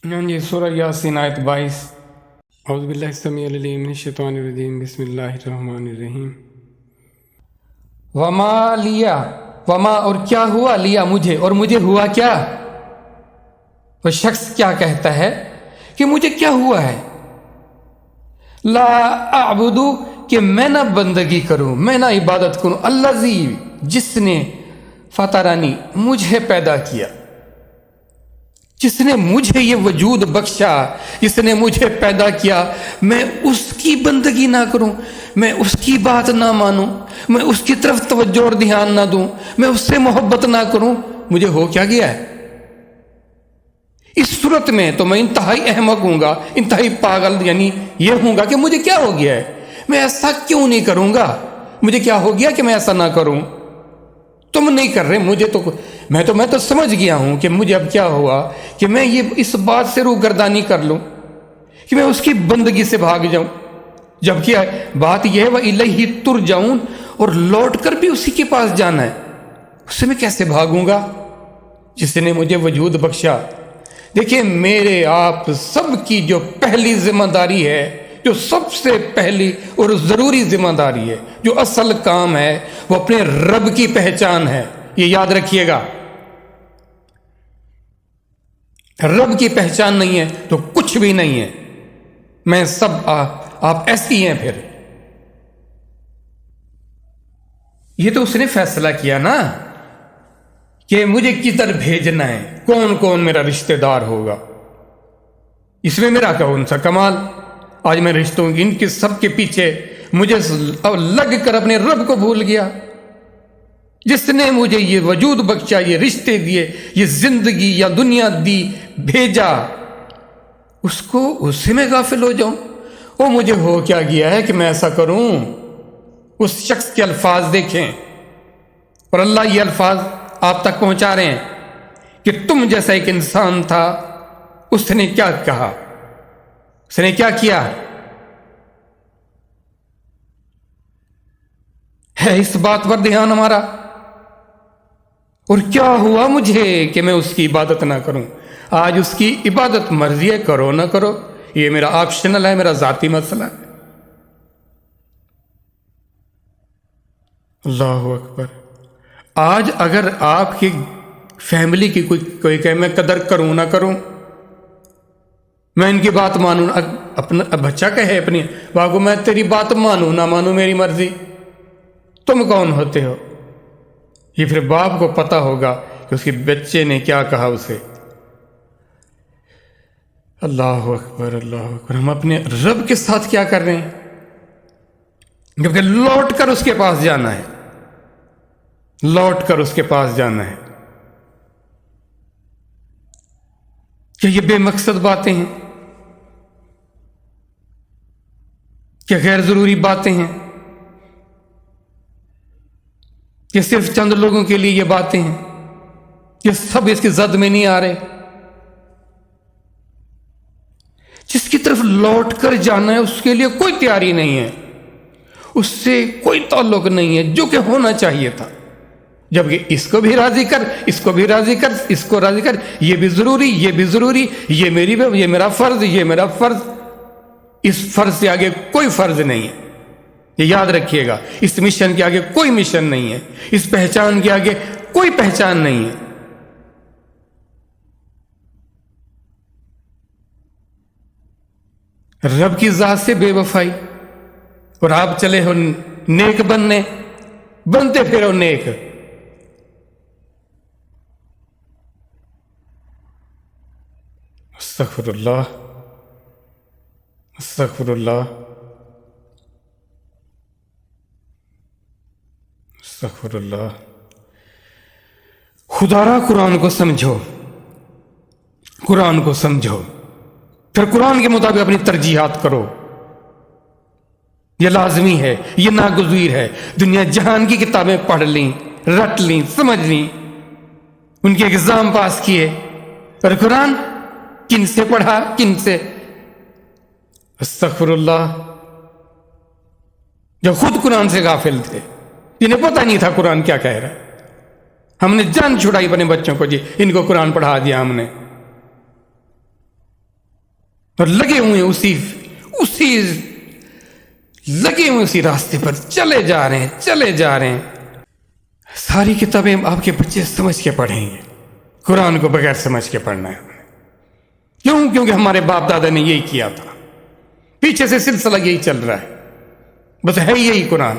جی سورہ یاسین آیت 22 اعوذ باللہ السمیع العلیم من الشیطان الرجیم بسم اللہ الرحمن الرحیم وما لیا وما اور کیا ہوا لیا مجھے اور مجھے ہوا کیا. وہ شخص کیا کہتا ہے کہ مجھے کیا ہوا ہے. لا اعبدو کہ میں نہ بندگی کروں میں نہ عبادت کروں الذی جس نے فطرنی مجھے پیدا کیا جس نے مجھے یہ وجود بخشا جس نے مجھے پیدا کیا میں اس کی بندگی نہ کروں میں اس کی بات نہ مانوں میں اس کی طرف توجہ اور دھیان نہ دوں میں اس سے محبت نہ کروں مجھے ہو کیا گیا ہے. اس صورت میں تو میں انتہائی احمق ہوں گا انتہائی پاگل یعنی یہ ہوں گا کہ مجھے کیا ہو گیا ہے میں ایسا کیوں نہیں کروں گا مجھے کیا ہو گیا کہ میں ایسا نہ کروں. تم نہیں کر رہے مجھے تو میں تو سمجھ گیا ہوں کہ مجھے اب کیا ہوا کہ میں یہ اس بات سے روگردانی کر لوں کہ میں اس کی بندگی سے بھاگ جاؤں جبکہ بات یہ ہے وَإِلَيْهِ تُرْجَعُونَ اور لوٹ کر بھی اسی کے پاس جانا ہے. اس سے میں کیسے بھاگوں گا جس نے مجھے وجود بخشا. دیکھیں میرے آپ سب کی جو پہلی ذمہ داری ہے جو سب سے پہلی اور ضروری ذمہ داری ہے جو اصل کام ہے وہ اپنے رب کی پہچان ہے. یہ یاد رکھیے گا رب کی پہچان نہیں ہے تو کچھ بھی نہیں ہے. میں سب آپ ایسی ہیں پھر یہ تو اس نے فیصلہ کیا نا کہ مجھے کدھر بھیجنا ہے کون کون میرا رشتہ دار ہوگا. اس میں میرا کون سا کمال. آج میں رشتوں ان کے سب کے پیچھے مجھے لگ کر اپنے رب کو بھول گیا جس نے مجھے یہ وجود بخشا یہ رشتے دیے یہ زندگی یا دنیا دی بھیجا اس سے میں غافل ہو جاؤں. وہ مجھے ہو کیا گیا ہے کہ میں ایسا کروں. اس شخص کے الفاظ دیکھیں اور اللہ یہ الفاظ آپ تک پہنچا رہے ہیں کہ تم جیسا ایک انسان تھا اس نے کیا کہا اس نے کیا کیا ہے اس بات پر دھیان ہمارا. اور کیا ہوا مجھے کہ میں اس کی عبادت نہ کروں. آج اس کی عبادت مرضی ہے کرو نہ کرو یہ میرا آپشنل ہے میرا ذاتی مسئلہ ہے. اللہ اکبر. آج اگر آپ کی فیملی کی کوئی کہے میں قدر کروں نہ کروں میں ان کی بات مانوں اپنا بچہ کہے اپنی باغو میں تیری بات مانوں نہ مانوں میری مرضی تم کون ہوتے ہو. یہ پھر باپ کو پتہ ہوگا کہ اس کے بچے نے کیا کہا اسے. اللہ اکبر اللہ اکبر. ہم اپنے رب کے ساتھ کیا کر رہے ہیں جبکہ لوٹ کر اس کے پاس جانا ہے لوٹ کر اس کے پاس جانا ہے. کیا یہ بے مقصد باتیں ہیں کیا غیر ضروری باتیں ہیں کہ صرف چند لوگوں کے لیے یہ باتیں ہیں یہ سب اس کی زد میں نہیں آ رہے. جس کی طرف لوٹ کر جانا ہے اس کے لیے کوئی تیاری نہیں ہے اس سے کوئی تعلق نہیں ہے جو کہ ہونا چاہیے تھا. جبکہ اس کو بھی راضی کر اس کو بھی راضی کر اس کو راضی کر یہ بھی ضروری یہ میرا فرض یہ میرا فرض. اس فرض سے آگے کوئی فرض نہیں ہے. یہ یاد رکھیے گا اس مشن کے آگے کوئی مشن نہیں ہے اس پہچان کے آگے کوئی پہچان نہیں ہے. رب کی ذات سے بے وفائی اور آپ چلے ہو نیک بنتے پھرو نیک. استغفر اللہ استغفر اللہ استغفر اللہ. خدا را قرآن کو سمجھو پھر قرآن کے مطابق اپنی ترجیحات کرو. یہ لازمی ہے یہ ناگزیر ہے. دنیا جہان کی کتابیں پڑھ لیں رٹ لیں سمجھ لیں ان کے ایگزام پاس کیے اور قرآن کن سے پڑھا کن سے. استغفر اللہ. جو خود قرآن سے غافل تھے انہیں پتہ نہیں تھا قرآن کیا کہہ رہا ہے. ہم نے جان چھڑائی اپنے بچوں کو جی ان کو قرآن پڑھا دیا ہم نے. اور لگے ہوئے اسی راستے پر چلے جا رہے ہیں. ساری کتابیں آپ کے بچے سمجھ کے پڑھیں گے، قرآن کو بغیر سمجھ کے پڑھنا ہے. کیونکہ ہمارے باپ دادا نے یہی کیا تھا، پیچھے سے سلسلہ یہی چل رہا ہے، بس ہے یہی قرآن.